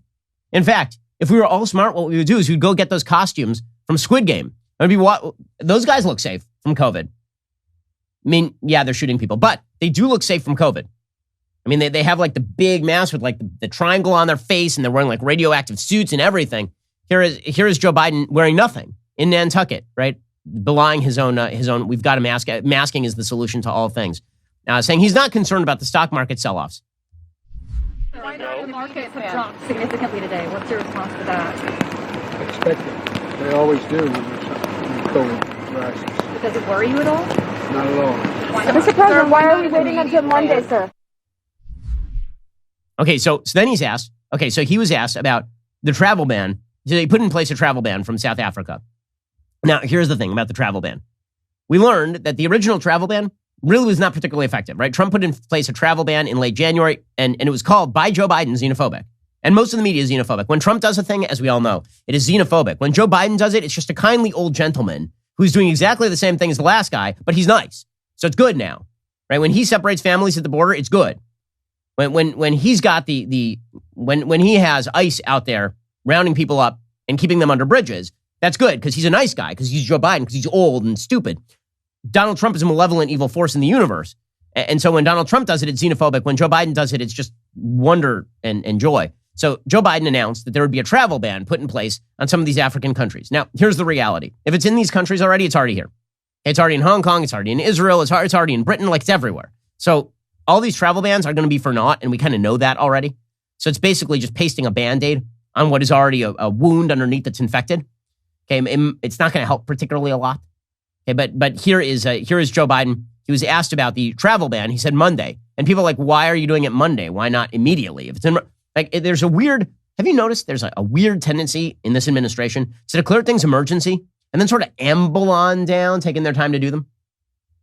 In fact, if we were all smart, what we would do is we'd go get those costumes from Squid Game. Those guys look safe from COVID. I mean, yeah, they're shooting people, but they do look safe from COVID. I mean, they have like the big mask with like the triangle on their face, and they're wearing like radioactive suits and everything. Here is Joe Biden wearing nothing in Nantucket, right? Belying his own. We've got a mask. Masking is the solution to all things. Saying he's not concerned about the stock market sell-offs. Why not the markets have dropped significantly today? What's your response to that? Expected. They always do when COVID rises. Does it worry you at all? Not at all. Mr. President, why are we waiting until Monday, sir? Okay, so then he's asked. Okay, so he was asked about the travel ban. So they put in place a travel ban from South Africa. Now, here's the thing about the travel ban. We learned that the original travel ban really was not particularly effective, right? Trump put in place a travel ban in late January, and it was called by Joe Biden xenophobic. And most of the media is xenophobic. When Trump does a thing, as we all know, it is xenophobic. When Joe Biden does it, it's just a kindly old gentleman who's doing exactly the same thing as the last guy, but he's nice. So it's good now, right? When he separates families at the border, it's good. When he's got when he has ICE out there rounding people up and keeping them under bridges, that's good because he's a nice guy, because he's Joe Biden, because he's old and stupid. Donald Trump is a malevolent evil force in the universe. And so when Donald Trump does it, it's xenophobic. When Joe Biden does it, it's just wonder and joy. So Joe Biden announced that there would be a travel ban put in place on some of these African countries. Now, here's the reality. If it's in these countries already, it's already here. It's already in Hong Kong. It's already in Israel. It's already in Britain. Like, it's everywhere. So all these travel bans are going to be for naught, and we kind of know that already. So it's basically just pasting a Band-Aid on what is already a wound underneath that's infected. Okay, it's not going to help particularly a lot. Okay, but here is Joe Biden. He was asked about the travel ban. He said Monday, and people are like, "Why are you doing it Monday? Why not immediately?" If it's in, there's a weird. Have you noticed there's a weird tendency in this administration to declare things emergency and then sort of amble on down, taking their time to do them?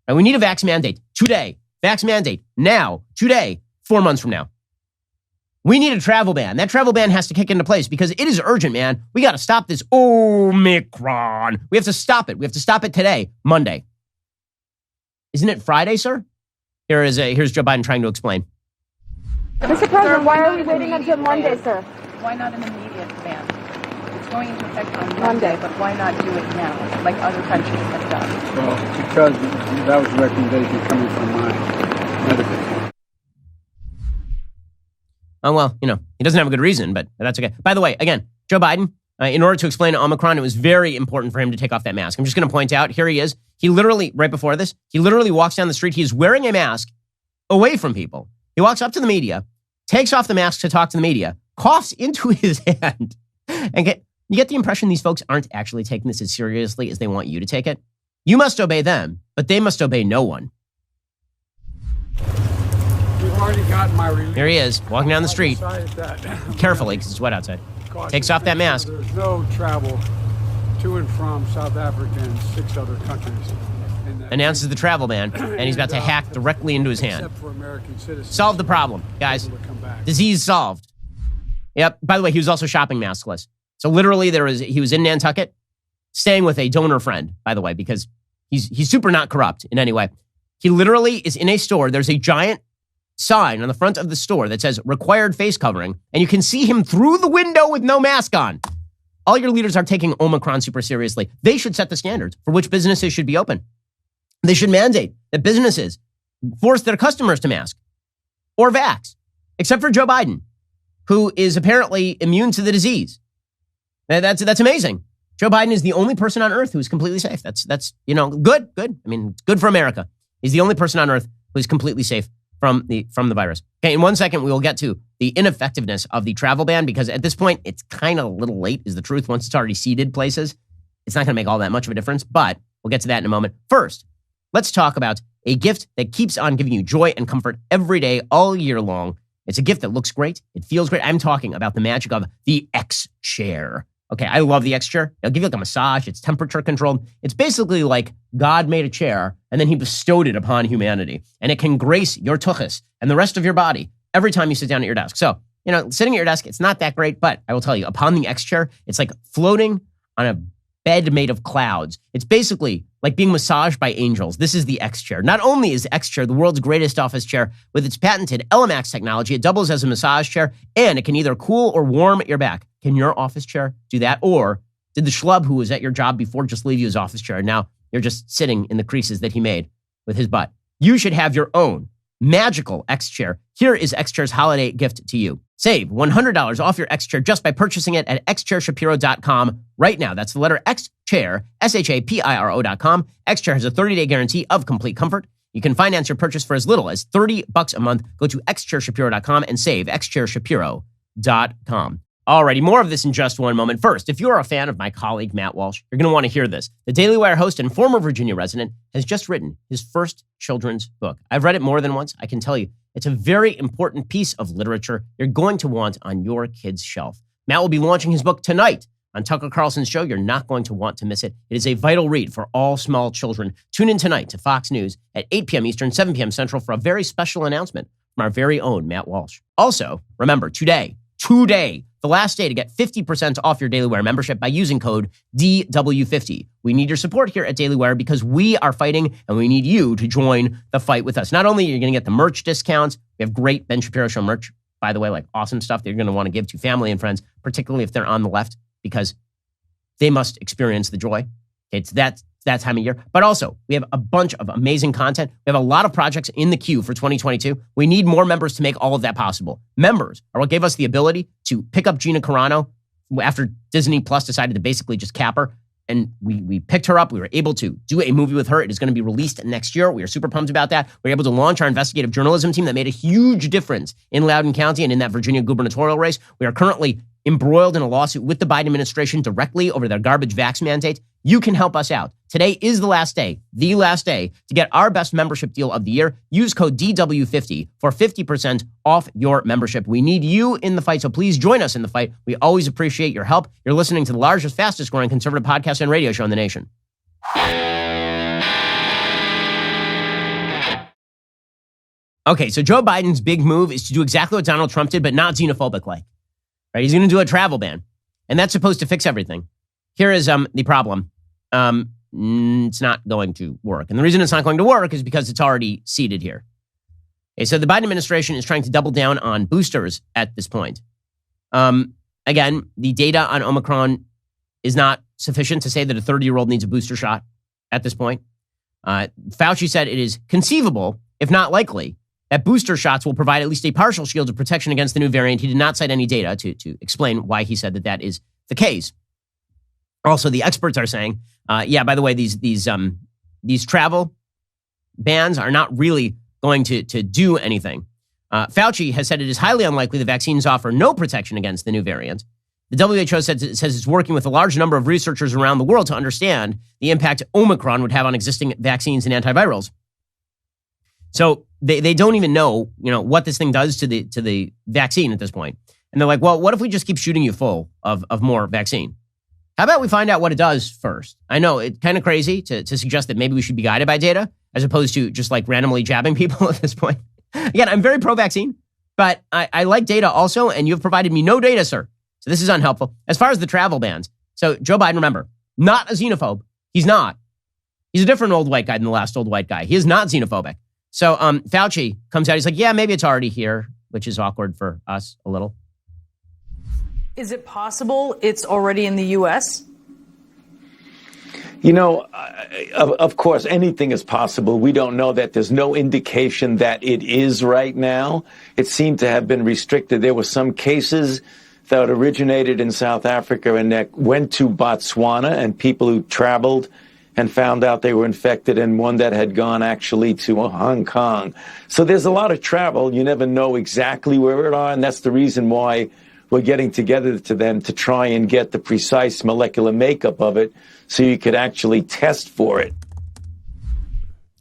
And we need a vax mandate today. Vax mandate now, today, 4 months from now. We need a travel ban. That travel ban has to kick into place because it is urgent, man. We got to stop this Omicron. We have to stop it. We have to stop it today, Monday. Isn't it Friday, sir? Here's Joe Biden trying to explain. Mr. President, why are we waiting until Monday, sir? Why not an immediate ban? It's going into effect on Monday, but why not do it now, like other countries have done? Well, because that was a recommendation coming from my medical team. Oh, well, he doesn't have a good reason, but that's okay. By the way, again, Joe Biden, in order to explain Omicron, it was very important for him to take off that mask. I'm just going to point out, here he is. He literally, right before this, he literally walks down the street. He's wearing a mask away from people. He walks up to the media, takes off the mask to talk to the media, coughs into his hand, and you get the impression these folks aren't actually taking this as seriously as they want you to take it. You must obey them, but they must obey no one. We've already got my release. Here he is, walking down the street, carefully, because it's wet outside. Takes off that mask. There's no travel to and from South Africa and 6 other countries. Announces the travel ban, and he's about to hack directly into his hand. Solve the problem, guys. Disease solved. Yep. By the way, he was also shopping maskless. So literally, he was in Nantucket, staying with a donor friend, by the way, because he's super not corrupt in any way. He literally is in a store. There's a giant sign on the front of the store that says required face covering, and you can see him through the window with no mask on. All your leaders are taking Omicron super seriously. They should set the standards for which businesses should be open. They should mandate that businesses force their customers to mask or vax, except for Joe Biden, who is apparently immune to the disease. That's amazing. Joe Biden is the only person on earth who is completely safe. That's good. I mean, it's good for America. He's the only person on earth who is completely safe from the virus. Okay, in 1 second, we will get to the ineffectiveness of the travel ban, because at this point, it's kind of a little late, is the truth. Once it's already seeded places, it's not going to make all that much of a difference, but we'll get to that in a moment. First, let's talk about a gift that keeps on giving you joy and comfort every day, all year long. It's a gift that looks great. It feels great. I'm talking about the magic of the X Chair. Okay, I love the X Chair. It'll give you like a massage. It's temperature controlled. It's basically like God made a chair and then he bestowed it upon humanity. And it can grace your tuchus and the rest of your body every time you sit down at your desk. So, sitting at your desk, it's not that great, but I will tell you, upon the X Chair, it's like floating on a bed made of clouds. It's basically like being massaged by angels. This is the X Chair. Not only is X Chair the world's greatest office chair with its patented Elemax technology, it doubles as a massage chair, and it can either cool or warm your back. Can your office chair do that? Or did the schlub who was at your job before just leave you his office chair, and now you're just sitting in the creases that he made with his butt? You should have your own magical X Chair. Here is X Chair's holiday gift to you. Save $100 off your X Chair just by purchasing it at xchairshapiro.com right now. That's the letter X Chair, SHAPIRO.com. X Chair has a 30-day guarantee of complete comfort. You can finance your purchase for as little as $30 a month. Go to xchairshapiro.com and save xchairshapiro.com. Alrighty, more of this in just one moment. First, if you're a fan of my colleague, Matt Walsh, you're going to want to hear this. The Daily Wire host and former Virginia resident has just written his first children's book. I've read it more than once. I can tell you, it's a very important piece of literature you're going to want on your kid's shelf. Matt will be launching his book tonight on Tucker Carlson's show. You're not going to want to miss it. It is a vital read for all small children. Tune in tonight to Fox News at 8 p.m. Eastern, 7 p.m. Central for a very special announcement from our very own Matt Walsh. Also, remember, today, the last day to get 50% off your Daily Wire membership by using code DW50. We need your support here at Daily Wire because we are fighting and we need you to join the fight with us. Not only are you going to get the merch discounts, we have great Ben Shapiro Show merch, by the way, like awesome stuff that you're going to want to give to family and friends, particularly if they're on the left, because they must experience the joy. It's that time of year. But also, we have a bunch of amazing content. We have a lot of projects in the queue for 2022. We need more members to make all of that possible. Members are what gave us the ability to pick up Gina Carano after Disney Plus decided to basically just cap her. And we picked her up. We were able to do a movie with her. It is going to be released next year. We are super pumped about that. We were able to launch our investigative journalism team that made a huge difference in Loudoun County and in that Virginia gubernatorial race. We are currently embroiled in a lawsuit with the Biden administration directly over their garbage vax mandate. You can help us out. Today is the last day to get our best membership deal of the year. Use code DW50 for 50% off your membership. We need you in the fight, so please join us in the fight. We always appreciate your help. You're listening to the largest, fastest growing conservative podcast and radio show in the nation. Okay, so Joe Biden's big move is to do exactly what Donald Trump did, but not xenophobic like. Right? He's going to do a travel ban, and that's supposed to fix everything. Here is the problem. It's not going to work. And the reason it's not going to work is because it's already seated here. Okay, so the Biden administration is trying to double down on boosters at this point. Again, the data on Omicron is not sufficient to say that a 30-year-old needs a booster shot at this point. Fauci said it is conceivable, if not likely, that booster shots will provide at least a partial shield of protection against the new variant. He did not cite any data to explain why he said that that is the case. Also, the experts are saying, by the way, these travel bans are not really going to do anything. Fauci has said it is highly unlikely the vaccines offer no protection against the new variant. The WHO says it's working with a large number of researchers around the world to understand the impact Omicron would have on existing vaccines and antivirals. So they don't even know, what this thing does to the vaccine at this point. And they're like, well, what if we just keep shooting you full of more vaccine? How about we find out what it does first? I know it's kind of crazy to suggest that maybe we should be guided by data as opposed to just like randomly jabbing people at this point. Again, I'm very pro-vaccine, but I like data also, and you've provided me no data, sir. So this is unhelpful. As far as the travel bans, so Joe Biden, remember, not a xenophobe. He's not. He's a different old white guy than the last old white guy. He is not xenophobic. So Fauci comes out. He's like, yeah, maybe it's already here, which is awkward for us a little. Is it possible it's already in the U.S.? Of course, anything is possible. We don't know that. There's no indication that it is right now. It seemed to have been restricted. There were some cases that originated in South Africa and that went to Botswana, and people who traveled and found out they were infected, and one that had gone actually to Hong Kong. So there's a lot of travel. You never know exactly where it are, and that's the reason why we're getting together to them to try and get the precise molecular makeup of it so you could actually test for it.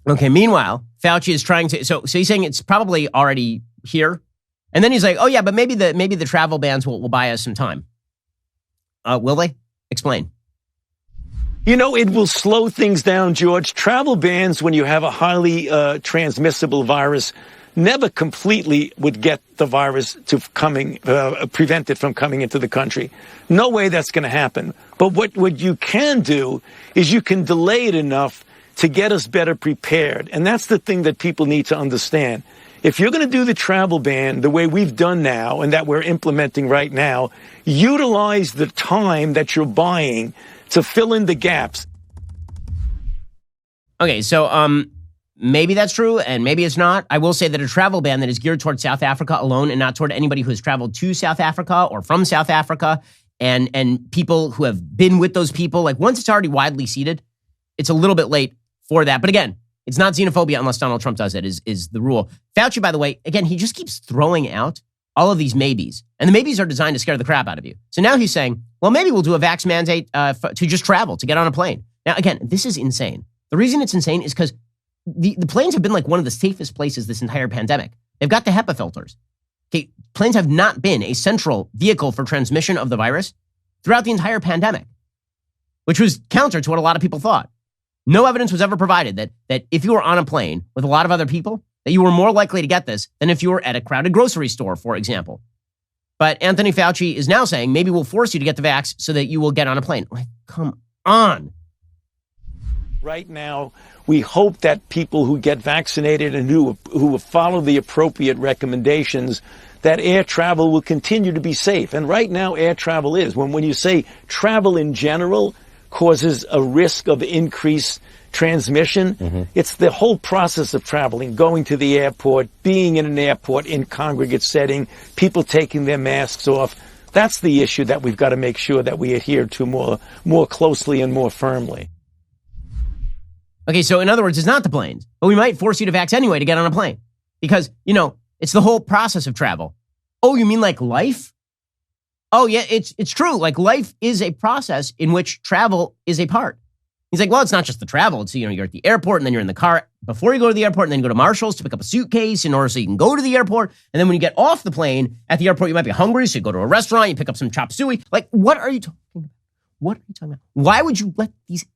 Okay, meanwhile, Fauci is trying to, so he's saying it's probably already here. And then he's like, oh yeah, but maybe the travel bans will buy us some time. Will they? Explain. It will slow things down, George. Travel bans, when you have a highly transmissible virus, never completely would get the virus to prevent it from coming into the country. No way that's going to happen. But what you can do is you can delay it enough to get us better prepared. And that's the thing that people need to understand. If you're going to do the travel ban the way we've done now and that we're implementing right now, utilize the time that you're buying to fill in the gaps. Okay, so maybe that's true and maybe it's not. I will say that a travel ban that is geared toward South Africa alone and not toward anybody who has traveled to South Africa or from South Africa and people who have been with those people, like once it's already widely seeded, it's a little bit late for that. But again, it's not xenophobia unless Donald Trump does it, is the rule. Fauci, by the way, again, he just keeps throwing out all of these maybes. And the maybes are designed to scare the crap out of you. So now he's saying, well, maybe we'll do a vax mandate to just travel, to get on a plane. Now, again, this is insane. The reason it's insane is because the planes have been like one of the safest places this entire pandemic. They've got the HEPA filters. Okay, planes have not been a central vehicle for transmission of the virus throughout the entire pandemic, which was counter to what a lot of people thought. No evidence was ever provided that if you were on a plane with a lot of other people, that you were more likely to get this than if you were at a crowded grocery store, for example. But Anthony Fauci is now saying maybe we'll force you to get the vax so that you will get on a plane. Like, come on. Right now, we hope that people who get vaccinated and who follow the appropriate recommendations, that air travel will continue to be safe. And right now, air travel is. When you say travel in general causes a risk of increased transmission, it's the whole process of traveling, going to the airport, being in an airport in congregate setting, people taking their masks off. That's the issue that we've got to make sure that we adhere to more closely and more firmly. Okay, so in other words, it's not the planes, but we might force you to vax anyway to get on a plane because, it's the whole process of travel. Oh, you mean like life? Oh, yeah, it's true. Like life is a process in which travel is a part. He's like, well, it's not just the travel. It's, you're at the airport and then you're in the car before you go to the airport and then you go to Marshall's to pick up a suitcase in order so you can go to the airport. And then when you get off the plane at the airport, you might be hungry. So you go to a restaurant, you pick up some chop suey. Like, what are you talking about? What are you talking about? Why would you let these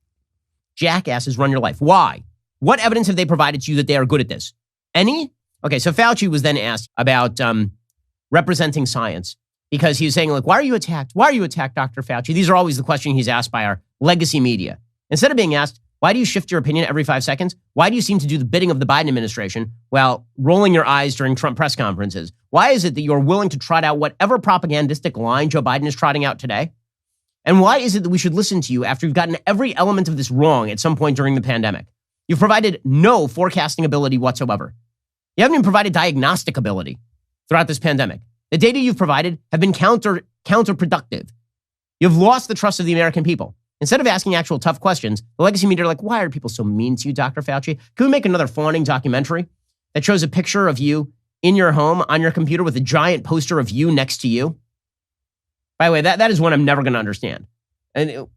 jackasses run your life? Why? What evidence have they provided to you that they are good at this? Any? Okay, so Fauci was then asked about representing science because he was saying, like, why are you attacked? Why are you attacked, Dr. Fauci? These are always the questions he's asked by our legacy media. Instead of being asked, Why do you shift your opinion every 5 seconds? Why do you seem to do the bidding of the Biden administration while rolling your eyes during Trump press conferences? Why is it that you're willing to trot out whatever propagandistic line Joe Biden is trotting out today? And why is it that we should listen to you after you've gotten every element of this wrong at some point during the pandemic? You've provided no forecasting ability whatsoever. You haven't even provided diagnostic ability throughout this pandemic. The data you've provided have been counterproductive. You've lost the trust of the American people. Instead of asking actual tough questions, the legacy media are like, why are people so mean to you, Dr. Fauci? Can we make another fawning documentary that shows a picture of you in your home on your computer with a giant poster of you next to you? By the way, that is one I'm never going to understand. And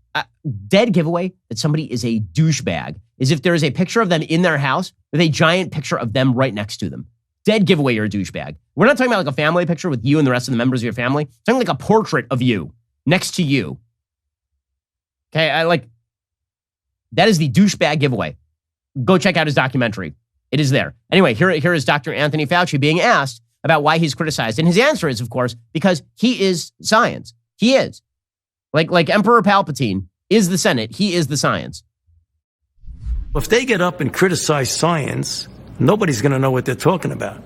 dead giveaway that somebody is a douchebag is if there is a picture of them in their house with a giant picture of them right next to them. Dead giveaway, you're a douchebag. We're not talking about like a family picture with you and the rest of the members of your family. We're talking like a portrait of you next to you. Okay, that is the douchebag giveaway. Go check out his documentary. It is there. Anyway, here is Dr. Anthony Fauci being asked about why he's criticized. And his answer is, of course, because he is science. He is. Like Emperor Palpatine is the Senate. He is the science. If they get up and criticize science, nobody's going to know what they're talking about.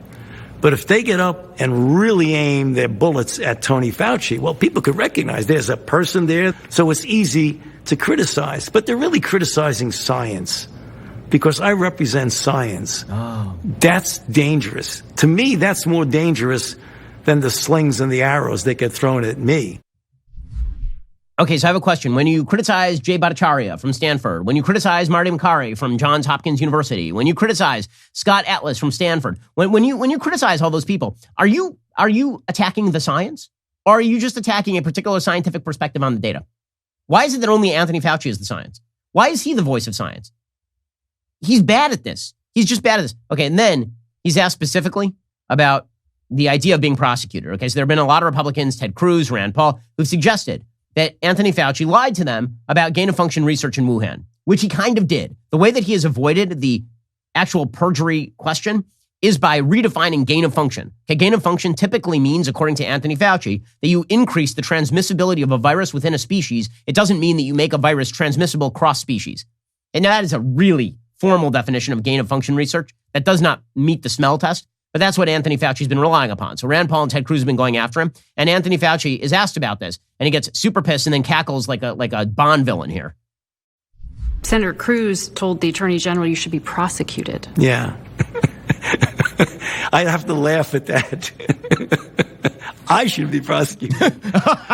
But if they get up and really aim their bullets at Tony Fauci, well, people could recognize there's a person there, so it's easy to criticize. But they're really criticizing science because I represent science. Oh. That's dangerous. To me, that's more dangerous than the slings and the arrows that get thrown at me. Okay, so I have a question. When you criticize Jay Bhattacharya from Stanford, when you criticize Marty Makary from Johns Hopkins University, when you criticize Scott Atlas from Stanford, when you criticize all those people, are you attacking the science? Or are you just attacking a particular scientific perspective on the data? Why is it that only Anthony Fauci is the science? Why is he the voice of science? He's bad at this. He's just bad at this. Okay, and then he's asked specifically about the idea of being prosecuted. Okay, so there have been a lot of Republicans, Ted Cruz, Rand Paul, who've suggested that Anthony Fauci lied to them about gain-of-function research in Wuhan, which he kind of did. The way that he has avoided the actual perjury question is by redefining gain-of-function. Okay, gain-of-function typically means, according to Anthony Fauci, that you increase the transmissibility of a virus within a species. It doesn't mean that you make a virus transmissible cross-species. And that is a really formal definition of gain-of-function research that does not meet the smell test. But that's what Anthony Fauci's been relying upon. So Rand Paul and Ted Cruz have been going after him. And Anthony Fauci is asked about this. And he gets super pissed and then cackles like a Bond villain here. Senator Cruz told the Attorney General you should be prosecuted. Yeah. I have to laugh at that. I should be prosecuted.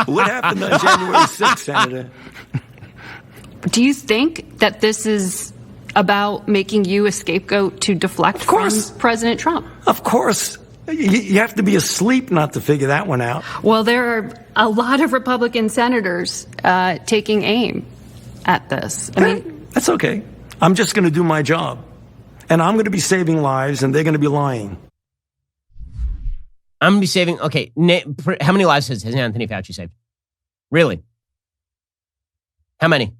What happened on January 6th, Senator? Do you think that this is about making you a scapegoat to deflect from President Trump? Of course. You have to be asleep not to figure that one out. Well, there are a lot of Republican senators taking aim at this. I mean, that's okay. I'm just going to do my job. And I'm going to be saving lives, and they're going to be lying. I'm going to be saving... Okay, how many lives has Anthony Fauci saved? Really? How many?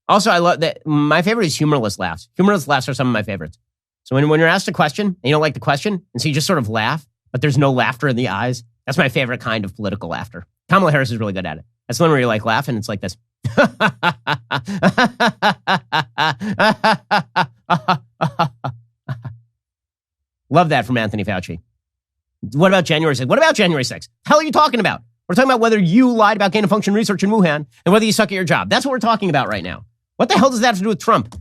Also, I love that my favorite is humorless laughs. Humorless laughs are some of my favorites. So when you're asked a question and you don't like the question, and so you just sort of laugh, but there's no laughter in the eyes, that's my favorite kind of political laughter. Kamala Harris is really good at it. That's the one where you like laugh and it's like this. Love that from Anthony Fauci. What about January 6th? What about January 6th? The hell are you talking about? We're talking about whether you lied about gain-of-function research in Wuhan and whether you suck at your job. That's what we're talking about right now. What the hell does that have to do with Trump?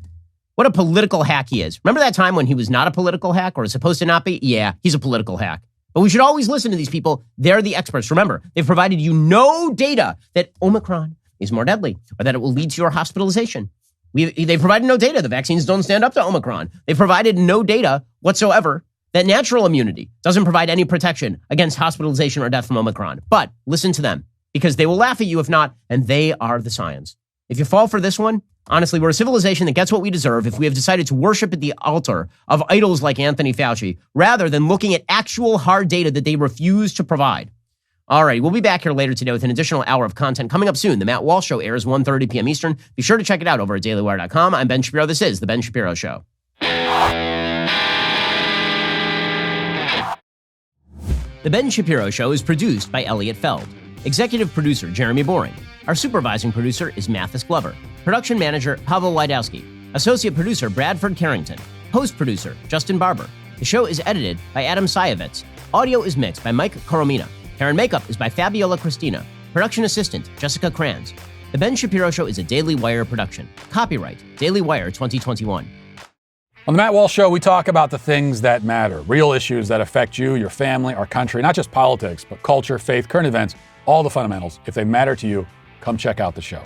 What a political hack he is. Remember that time when he was not a political hack or is supposed to not be? Yeah, he's a political hack. But we should always listen to these people. They're the experts. Remember, they've provided you no data that Omicron is more deadly or that it will lead to your hospitalization. They provided no data. The vaccines don't stand up to Omicron. They provided no data whatsoever that natural immunity doesn't provide any protection against hospitalization or death from Omicron. But listen to them because they will laugh at you if not, and they are the science. If you fall for this one, honestly, we're a civilization that gets what we deserve if we have decided to worship at the altar of idols like Anthony Fauci rather than looking at actual hard data that they refuse to provide. All right, we'll be back here later today with an additional hour of content coming up soon. The Matt Walsh Show airs 1:30 p.m. Eastern. Be sure to check it out over at dailywire.com. I'm Ben Shapiro. This is The Ben Shapiro Show. The Ben Shapiro Show is produced by Elliot Feld. Executive producer, Jeremy Boring. Our supervising producer is Mathis Glover. Production manager, Pavel Wydowski. Associate producer Bradford Carrington. Host producer Justin Barber. The show is edited by Adam Sayevitz. Audio is mixed by Mike Coromina. Hair and makeup is by Fabiola Cristina. Production assistant Jessica Kranz. The Ben Shapiro Show is a Daily Wire production. Copyright Daily Wire 2021. On the Matt Walsh Show, we talk about the things that matter, real issues that affect you, your family, our country, not just politics, but culture, faith, current events, all the fundamentals. If they matter to you, come check out the show.